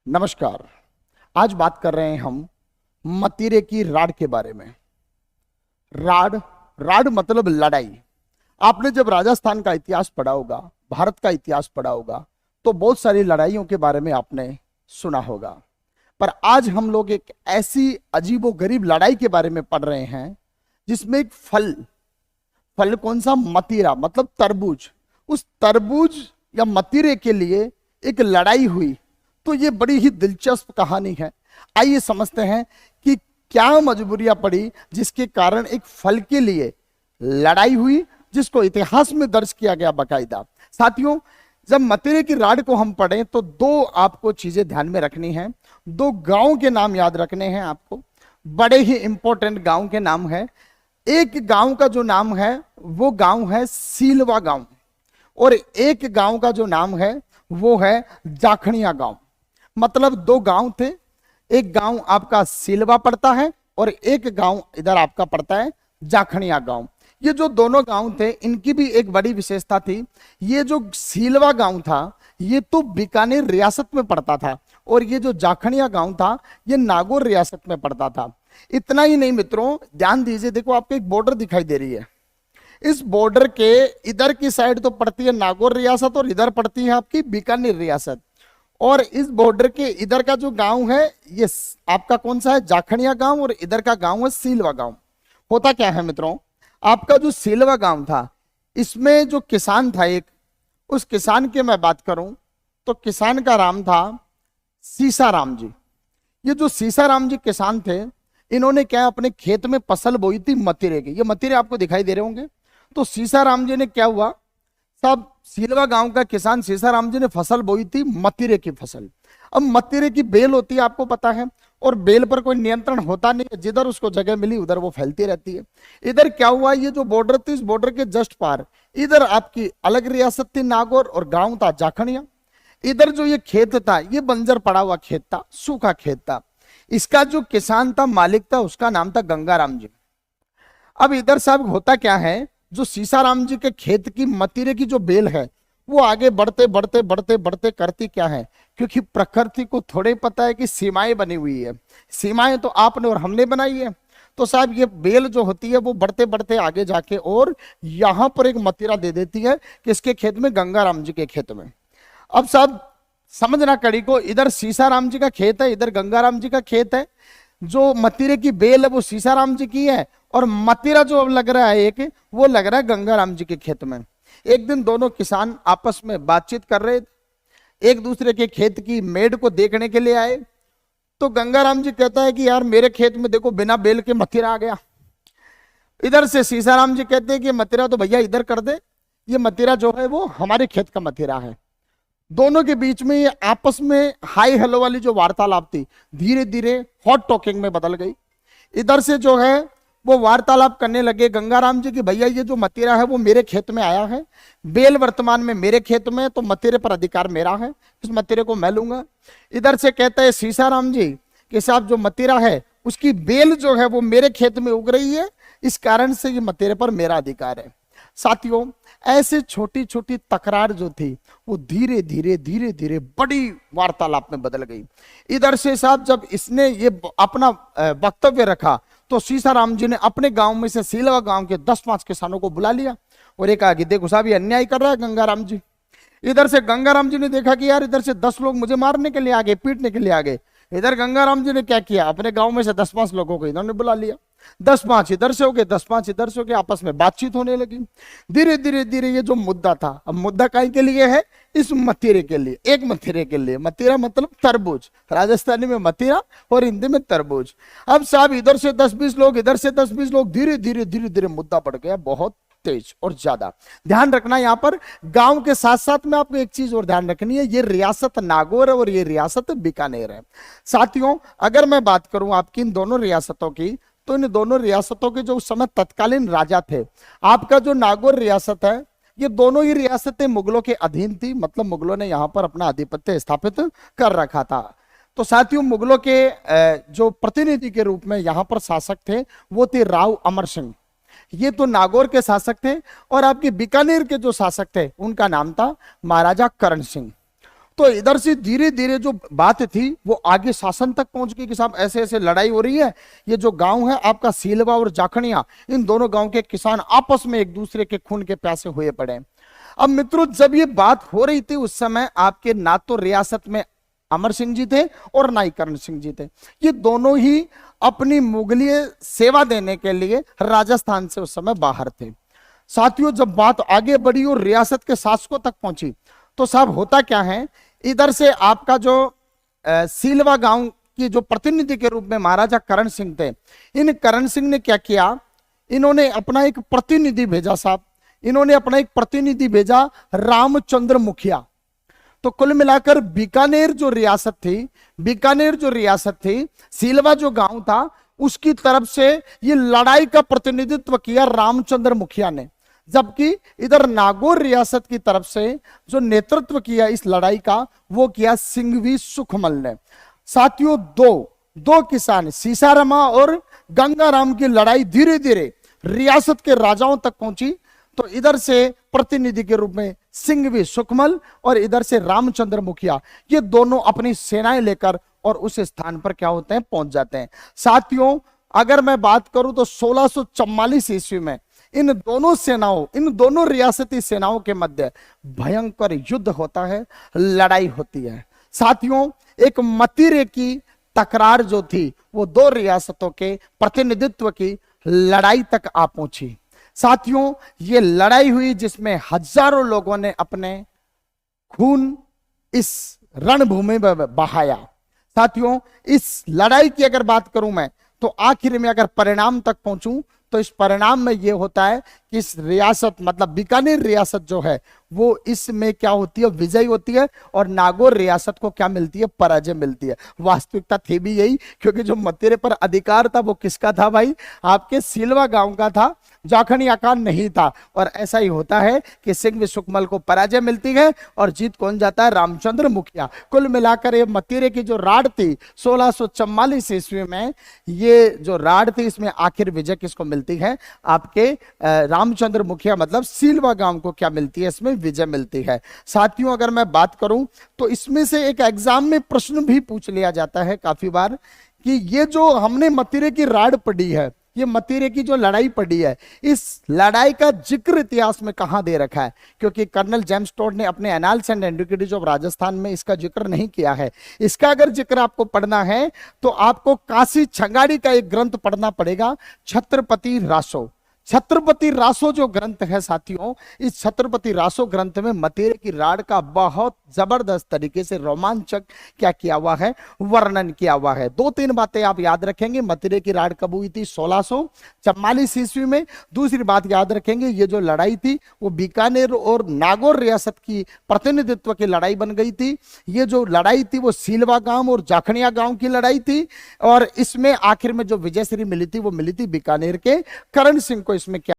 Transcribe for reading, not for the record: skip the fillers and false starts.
नमस्कार। आज बात कर रहे हैं हम मतीरे की राड के बारे में। राड राड मतलब लड़ाई। आपने जब राजस्थान का इतिहास पढ़ा होगा, भारत का इतिहास पढ़ा होगा, तो बहुत सारी लड़ाइयों के बारे में आपने सुना होगा। पर आज हम लोग एक ऐसी अजीबोगरीब लड़ाई के बारे में पढ़ रहे हैं जिसमें एक फल फल कौन सा? मतीरा, मतलब तरबूज। उस तरबूज या मतीरे के लिए एक लड़ाई हुई। तो ये बड़ी ही दिलचस्प कहानी है। आइए समझते हैं कि क्या मजबूरियां पड़ी जिसके कारण एक फल के लिए लड़ाई हुई, जिसको इतिहास में दर्ज किया गया बाकायदा। साथियों, जब मतीरे की राड को हम पढ़ें तो दो आपको चीजें ध्यान में रखनी है। दो गांव के नाम याद रखने हैं आपको, बड़े ही इंपॉर्टेंट गांव के नाम है। एक गांव का जो नाम है वो गांव है सीलवा गांव, और एक गांव का जो नाम है वो है जाखणिया गांव। मतलब दो गांव थे, एक गांव आपका सीलवा पड़ता है और एक गांव इधर आपका पड़ता है जाखणिया गांव। ये जो दोनों गांव थे इनकी भी एक बड़ी विशेषता थी। ये जो सीलवा गांव था ये तो बीकानेर रियासत में पड़ता था, और ये जो जाखणिया गांव था ये नागौर रियासत में पड़ता था। इतना ही नहीं मित्रों, ध्यान दीजिए, देखो आपको एक बॉर्डर दिखाई दे रही है। इस बॉर्डर के इधर की साइड तो पड़ती है नागौर रियासत और इधर पड़ती है आपकी बीकानेर रियासत। और इस बॉर्डर के इधर का जो गांव है ये आपका कौन सा है? जाखणिया गांव, और इधर का गांव है सीलवा गांव। होता क्या है मित्रों, आपका जो सीलवा गांव था इसमें जो किसान था एक, उस किसान की मैं बात करूं तो किसान का नाम था सीसाराम जी। ये जो सीसाराम जी किसान थे, इन्होंने क्या अपने खेत में फसल बोई थी मतीरे की। ये मतीरे आपको दिखाई दे रहे होंगे। तो सीसाराम जी ने क्या हुआ, सब सीलवा गांव का किसान सीसाराम जी ने फसल बोई थी मतीरे की फसल। अब मतीरे की बेल होती है आपको पता है, और बेल पर कोई नियंत्रण होता नहीं है, जिधर उसको जगह मिली उधर वो फैलती रहती है। इधर क्या हुआ, ये जो बॉर्डर थी इस बॉर्डर के जस्ट पार इधर आपकी अलग रियासत थी नागौर, और गांव था जाखणिया। इधर जो ये खेत था ये बंजर पड़ा हुआ खेत था, सूखा खेत था। इसका जो किसान था, मालिक था, उसका नाम था गंगाराम जी। अब इधर साहब होता क्या है, जो सीसाराम जी के खेत की मतीरे की जो बेल है वो आगे बढ़ते बढ़ते बढ़ते बढ़ते करती क्या है, क्योंकि प्रकृति को थोड़े पता है कि सीमाएं बनी हुई है। सीमाएं तो आपने और हमने बनाई है। तो साहब ये बेल जो होती है वो बढ़ते बढ़ते आगे जाके और यहां पर एक मतीरा दे देती है किसके खेत में? गंगाराम जी के खेत में। अब साहब समझना कड़ी को, इधर सीसाराम जी का खेत है, इधर गंगाराम जी का खेत है। जो मतीरे की बेल है वो सीसाराम जी की है, और मतीरा जो अब लग रहा है एक, वो लग रहा है गंगाराम जी के खेत में। एक दिन दोनों किसान आपस में बातचीत कर रहे थे, एक दूसरे के खेत की मेड़ को देखने के लिए आए। तो गंगाराम जी कहता है कि यार मेरे खेत में देखो बिना बेल के मतीरा आ गया। इधर से सीसाराम जी कहते हैं कि मतीरा तो भैया इधर कर दे, ये मतीरा जो है वो हमारे खेत का मतीरा है। दोनों के बीच में ये आपस में हाई हेलो वाली जो वार्तालाप थी धीरे धीरे हॉट टॉकिंग में बदल गई। इधर से जो है वो वार्तालाप करने लगे गंगाराम जी की, भैया ये जो मतीरा है वो मेरे खेत में आया है, बेल वर्तमान में मेरे खेत में, तो मतीरे पर अधिकार मेरा है, इस मतीरे को मैं लूंगा। इधर से कहते हैं सीसाराम जी कि साहब जो मतीरा है उसकी बेल जो है वो मेरे खेत में उग रही है, इस कारण से ये मतीरे पर मेरा अधिकार है। साथियों, ऐसे छोटी छोटी तकरार जो थी वो धीरे धीरे धीरे धीरे बड़ी वार्तालाप में बदल गई। इधर से साहब जब इसने ये अपना वक्तव्य रखा तो सीसाराम जी ने अपने गांव में से सीलवा गांव के 10-5 किसानों को बुला लिया और एक आगे, देखो साहब ये अन्याय कर रहा है गंगाराम जी। इधर से गंगाराम जी ने देखा कि यार इधर से 10 लोग मुझे मारने के लिए आ गए, पीटने के लिए आ गए। इधर गंगाराम जी ने क्या किया, अपने गांव में से 10-5 लोगों को इन्होंने बुला लिया। 10-5 इधर से हो गए, 10-5 इधर से हो गए, आपस में बातचीत होने लगी। धीरे धीरे धीरे ये जो मुद्दा था, अब मुद्दा काय के लिए है? इस मतीरे के लिए, एक मतीरे के लिए। मतीरा मतलब तरबूज, राजस्थानी में मतीरा और हिंदी में तरबूज। अब साहब इधर से 10-20 लोग, इधर से 10-20 लोग, धीरे धीरे धीरे धीरे मुद्दा बढ़ गया बहुत तेज और ज्यादा। ध्यान रखना यहां पर गांव के साथ साथ में आपको एक चीज और ध्यान रखनी है, ये रियासत नागौर है और ये रियासत बीकानेर है। साथियों, अगर मैं बात करूं आपकी इन दोनों रियासतों की, तो इन दोनों रियासतों के जो उस समय तत्कालीन राजा थे, आपका जो नागौर रियासत है, ये दोनों ही रियासतें मुगलों के अधीन थी। मतलब मुगलों ने यहां पर अपना आधिपत्य स्थापित कर रखा था। तो साथियों, मुगलों के जो प्रतिनिधि के रूप में यहां पर शासक थे वो थे राव अमर सिंह। ये तो नागौर के शासक थे, और आपके बीकानेर के जो शासक थे उनका नाम था महाराजा करण सिंह। तो इधर से धीरे धीरे जो बात थी वो आगे शासन तक पहुंच गई कि साहब ऐसे ऐसे लड़ाई हो रही है, ये जो गांव है आपका सीलवा और जाखनिया, इन दोनों गांव के किसान आपस में एक दूसरे के खून के प्यासे हुए पड़े। अब मित्रों, जब ये बात हो रही थी उस समय आपके ना तो रियासत में अमर सिंह जी थे और ना ही करण सिंह जी थे। ये दोनों ही अपनी मुगलीय सेवा देने के लिए राजस्थान से उस समय बाहर थे। साथियों, जब बात आगे बढ़ी और रियासत के शासकों तक पहुंची तो साहब होता क्या है, इधर से आपका जो सीलवा गांव की जो प्रतिनिधि के रूप में महाराजा करण सिंह थे, इन करण सिंह ने क्या किया, इन्होंने अपना एक प्रतिनिधि भेजा साहब, इन्होंने अपना एक प्रतिनिधि भेजा रामचंद्र मुखिया। तो कुल मिलाकर बीकानेर जो रियासत थी, बीकानेर जो रियासत थी, सीलवा जो गांव था, उसकी तरफ से ये लड़ाई का प्रतिनिधित्व किया रामचंद्र मुखिया ने, जबकि इधर नागौर रियासत की तरफ से जो नेतृत्व किया इस लड़ाई का वो किया सिंघवी सुखमल ने। साथियों, दो किसान सीसारामा और गंगाराम की लड़ाई धीरे धीरे रियासत के राजाओं तक पहुंची। तो इधर से प्रतिनिधि के रूप में सिंघवी सुखमल और इधर से रामचंद्र मुखिया, ये दोनों अपनी सेनाएं लेकर और उस स्थान पर क्या होते हैं, पहुंच जाते हैं। साथियों, अगर मैं बात करूं तो 1644 ईस्वी में इन दोनों सेनाओं, इन दोनों रियासती सेनाओं के मध्य भयंकर युद्ध होता है, लड़ाई होती है। साथियों, एक मतीरे की तकरार जो थी वो दो रियासतों के प्रतिनिधित्व की लड़ाई तक आ पहुंची। साथियों, ये लड़ाई हुई जिसमें हजारों लोगों ने अपने खून इस रणभूमि में बहाया। साथियों, इस लड़ाई की अगर बात करूं मैं तो आखिर में अगर परिणाम तक पहुंचूं तो इस परिणाम में यह होता है कि इस रियासत मतलब बीकानेर रियासत जो है वो इसमें क्या होती है, विजयी होती है, और नागौर रियासत को क्या मिलती है, पराजय मिलती है। वास्तविकता थी भी यही, क्योंकि जो मतीरे पर अधिकार था वो किसका था भाई, आपके सीलवा गांव का था, जाखनिया का नहीं था। और ऐसा ही होता है कि सिंघवी सुखमल को पराजय मिलती है और जीत कौन जाता है, रामचंद्र मुखिया। कुल मिलाकर ये मतीरे की जो राड थी 1644 ईस्वी में, ये जो राड थी इसमें आखिर विजय किसको मिलती है, आपके रामचंद्र मुखिया मतलब सीलवा गांव को क्या मिलती है, इसमें विजय मिलती है। साथियों, अगर मैं बात करूं तो इसमें से एक एग्जाम में प्रश्न भी पूछ लिया जाता है काफी बार कि ये जो हमने मतीरे की राड पढ़ी है, ये मतीरे की जो लड़ाई पड़ी है, इस लड़ाई का जिक्र इतिहास में कहां दे रखा है, क्योंकि कर्नल जेम्स टोड ने अपने annals and antiquities of Rajasthan में इसका जिक्र नहीं किया है। इसका अगर जिक्र आपको पढ़ना है तो आपको काशी छंगाड़ी का एक ग्रंथ पढ़ना पड़ेगा, छत्रपति रासो। छत्रपति रासो जो ग्रंथ है साथियों, इस छत्रपति रासो ग्रंथ में मतीरे की राड का बहुत जबरदस्त तरीके से रोमांचक क्या किया हुआ है, वर्णन किया हुआ है। दो तीन बातें आप याद रखेंगे, मतीरे की राड कब हुई थी, 1644 ईस्वी में। दूसरी बात याद रखेंगे, ये जो लड़ाई थी वो बीकानेर और नागौर रियासत की प्रतिनिधित्व की लड़ाई बन गई थी। ये जो लड़ाई थी वो सीलवा गांव और जाखनिया गांव की लड़ाई थी, और इसमें आखिर में जो विजयश्री मिली थी वो मिली थी बीकानेर के करण सिंह को। इसमें क्या